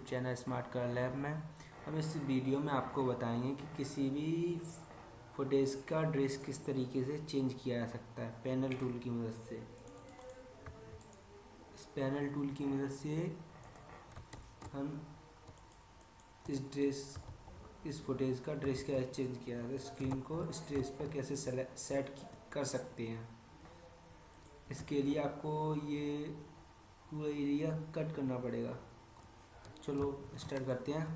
Channel smart colour lab में। हम इस वीडियो में आपको बताएंगे कि किसी भी फुटेज का ड्रेस किस तरीके से चेंज किया जा सकता है पैनल टूल की मदद से। इस पैनल टूल की मदद से हम इस फुटेज का ड्रेस कैसे चेंज किया जाता है, स्क्रीन को इस ड्रेस पर कैसे सेट कर सकते हैं। इसके लिए आपको ये पूरा एरिया कट करना पड़ेगा। चलो स्टार्ट करते हैं,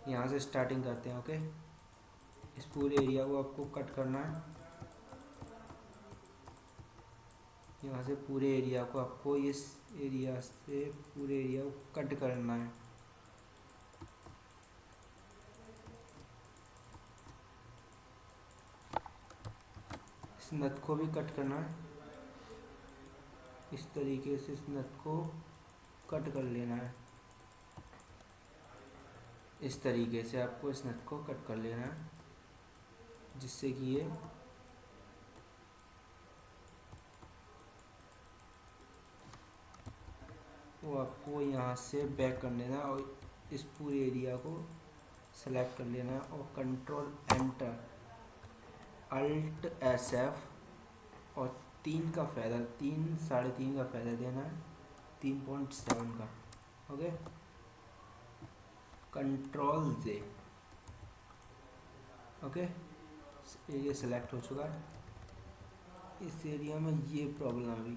यहाँ से स्टार्टिंग करते हैं। ओके, इस पूरे एरिया को आपको कट करना है। यहाँ से पूरे एरिया को आपको इस एरिया से पूरे एरिया को कट करना है। इस नट को भी कट करना है। इस तरीके से इस नट को कट कर लेना है। इस तरीके से आपको इस नट को कट कर लेना है, जिससे कि ये वो आपको यहाँ से बैक कर लेना है और इस पूरे एरिया को सेलेक्ट कर लेना है और कंट्रोल एंटर अल्ट SF और 3 का फेदर 3.5 का फेदर देना है, 3.7 का। Okay, control J। Okay, area select हो चुका है। इस एरिया में ये प्रॉब्लम अभी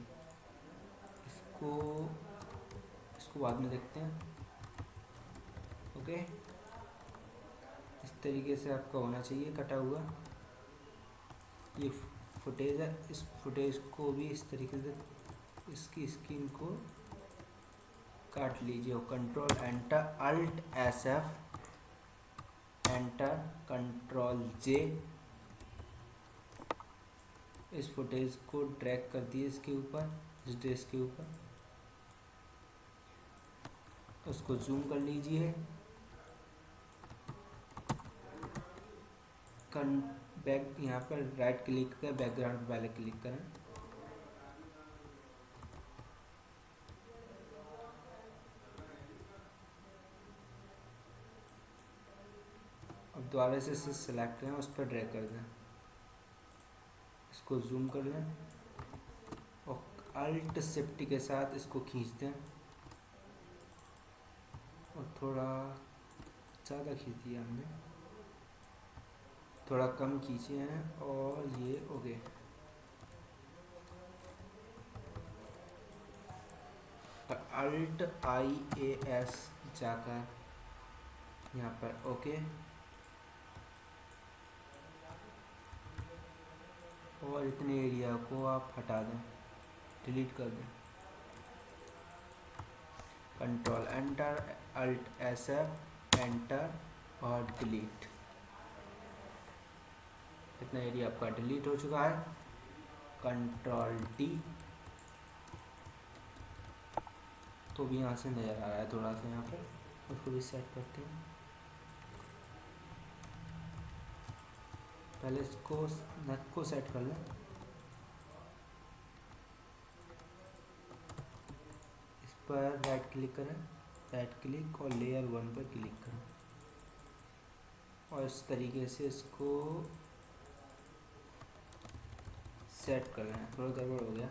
इसको बाद में देखते हैं। ओके, इस तरीके से आपका होना चाहिए कटा हुआ। ये फुटेज है, इस फुटेज को भी इस तरीके से इसकी स्क्रीन को काट लीजिए और control enter alt SF enter control J। इस फुटेज को ड्रैग कर दिए इसके ऊपर, इस ड्रेस के ऊपर। उसको जूम कर लीजिए। बैक यहाँ पर राइट क्लिक कर बैकग्राउंड पर पहले क्लिक करें। अब दोबारा से इसे सेलेक्ट करें, उस पर ड्रैग कर दें, इसको जूम कर लें और अल्ट शिफ्ट के साथ इसको खींच दें और थोड़ा ज़्यादा खींच दिया हमने, थोड़ा कम खींचे हैं और ये हो गए। अल्ट IAS जाकर यहाँ पर ओके, और इतने एरिया को आप हटा दें, डिलीट कर दें। Control enter alt SF enter और डिलीट। इतना एरिया आपका डिलीट हो चुका है। कंट्रोल D, तो भी यहाँ से नज़र आ रहा है थोड़ा सा, यहाँ पर उसको भी सेट करते हैं। पहले इसको नट को सेट कर लें। इस पर राइट क्लिक करें, राइट क्लिक और लेयर 1 पर क्लिक करें और इस तरीके से इसको सेट कर लें। थोड़ा गड़बड़ हो गया,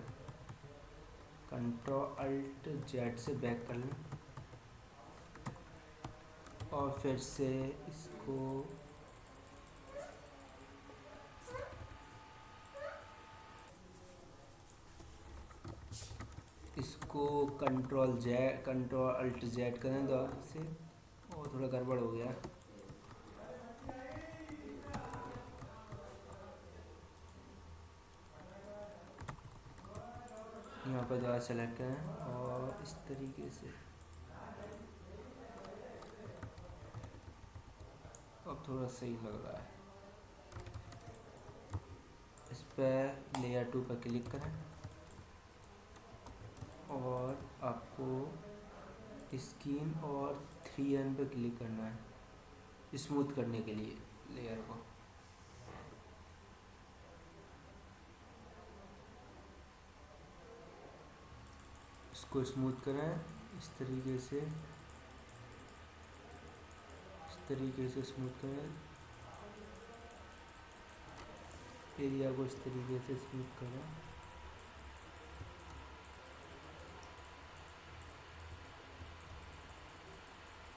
कंट्रोल अल्ट Z से बैक कर लें और फिर से इसको कंट्रोल अल्ट Z करें दोबारा से, और थोड़ा गड़बड़ हो गया। यहाँ पर दोबारा सेलेक्ट करें और इस तरीके से अब थोड़ा सही लग रहा है। इस पर लेयर 2 पर क्लिक करें और आपको स्क्रीन और 3N पर क्लिक करना है स्मूथ करने के लिए लेयर को। इसको स्मूथ करें, इस तरीके से स्मूथ करें एरिया को, इस तरीके से स्मूथ करें।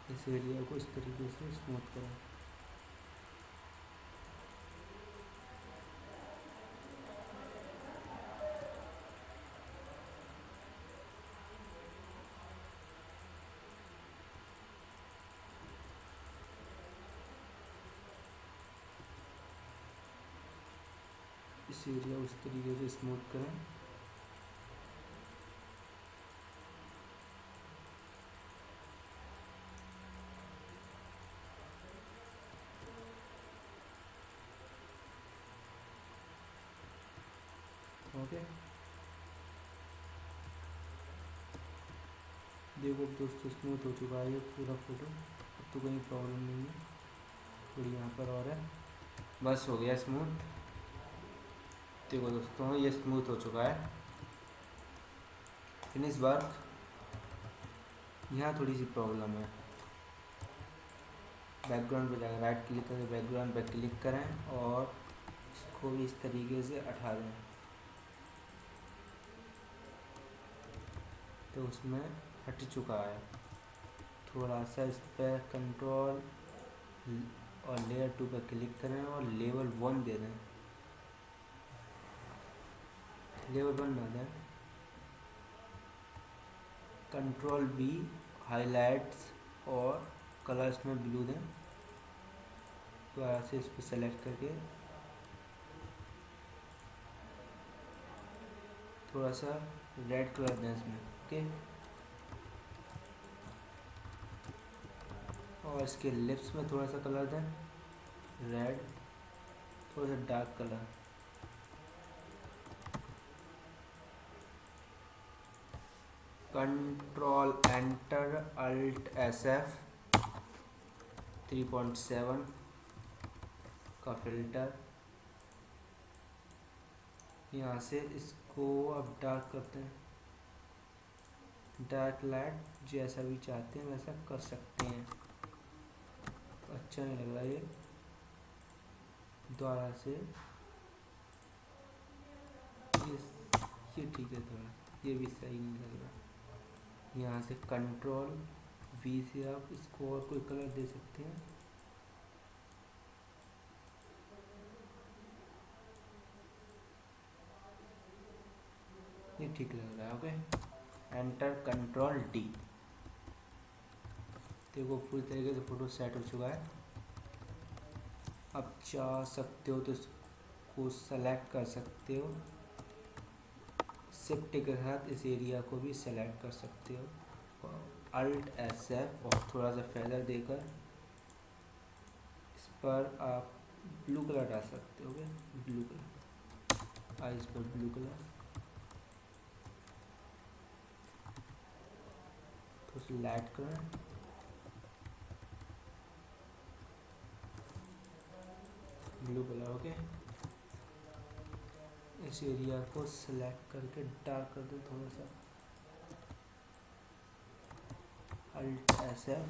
इस एरिया को इस तरीके से स्मूथ करें। इस एरिया को इस तरीके से स्मूथ करें। ओके, देखो दोस्तों स्मूथ हो चुका है ये पूरा फोटो। अब तो कोई प्रॉब्लम नहीं है, थोड़ी यहाँ पर और है, बस हो गया स्मूथ। देखो दोस्तों ये स्मूथ हो चुका है। Finish work. यहाँ थोड़ी सी प्रॉब्लम है, बैकग्राउंड पे जाकर राइट क्लिक करके बैकग्राउंड पे क्लिक करें और इसको भी इस तरीके से हटा दें, तो उसमें हट चुका है। थोड़ा सा इस पर कंट्रोल और लेयर 2 पर क्लिक करें और लेवल 1 दे दें। लेवल 1 ना दें, कंट्रोल बी हाइलाइट्स और कलर्स में ब्लू दें। दोबारा से इस पर सेलेक्ट करके थोड़ा सा रेड कलर दें इसमें। ओके, और इसके लिप्स में थोड़ा सा कलर दें रेड, थोड़ा सा dark colour. Control enter alt SF 3.7 का फिल्टर, यहाँ से इसको अब डार्क करते हैं। डार्क लाइट जैसा भी चाहते हैं वैसा कर सकते हैं, अच्छा नहीं लग रहा ये। दोबारा से ये ठीक है, थोड़ा ये भी सही नहीं लग रहा। यहाँ से कंट्रोल V से आप इसको और कोई कलर दे सकते हैं। ये ठीक लग रहा है। Okay, enter control D। देखो पूरी तरीके से फोटो सेट हो चुका है। अब चाह सकते हो तो इसको सेलेक्ट कर सकते हो, शिफ्ट के साथ इस एरिया को भी सेलेक्ट कर सकते हो, अल्ट SF और थोड़ा सा फेदर देकर इस पर आप ब्लू कलर डाल सकते हो। ब्लू कलर आइस पर ब्लू कलर, तो उसे light colour, blue colour. Okay, इस एरिया को सिलेक्ट करके डार्क कर दो थोड़ा सा, अल्ट SF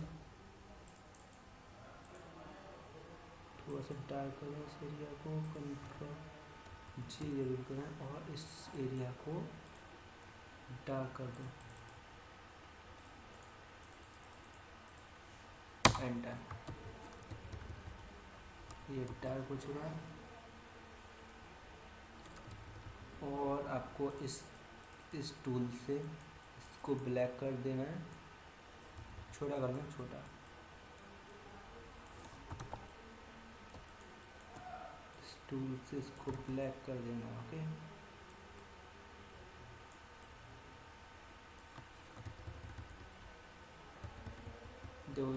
थोड़ा सा डार्क करें इस एरिया को, कंट्रोल G जरूर करें और इस एरिया को डार्क कर दो, एंटर। ये डार्क हो चुका है और आपको इस टूल से इसको ब्लैक कर देना है, छोटा करना, छोटा। इस टूल से इसको ब्लैक कर देना। ओके, देखो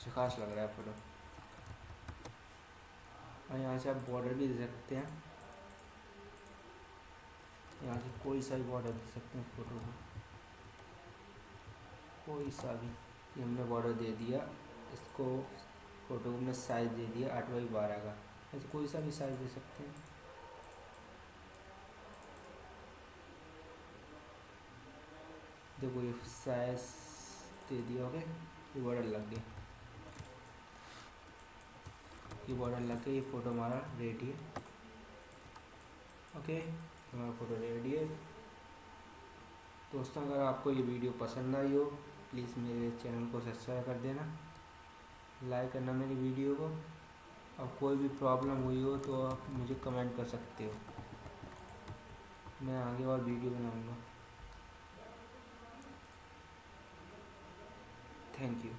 झकास लग रहा है फोटो। और यहाँ से आप बॉर्डर भी दे सकते हैं, यहाँ से कोई सा भी बॉर्डर दे सकते हैं फोटो को, कोई सा भी। ये हमने बॉर्डर दे दिया, इसको फोटो में साइज दे दिया 8x12 का, ऐसे कोई सा भी साइज दे सकते हैं। देखो ये साइज दे दिया। ओके, ये बॉर्डर लग गया, ये बॉर्डर लग गया, ये फ़ोटो हमारा रेडी है। ओके, हमारा फ़ोटो रेडी है। दोस्तों, अगर आपको ये वीडियो पसंद आई हो, प्लीज़ मेरे चैनल को सब्सक्राइब कर देना, लाइक करना मेरी वीडियो को। अब कोई भी प्रॉब्लम हुई हो तो आप मुझे कमेंट कर सकते हो, मैं आगे और वीडियो बनाऊंगा। Thank you.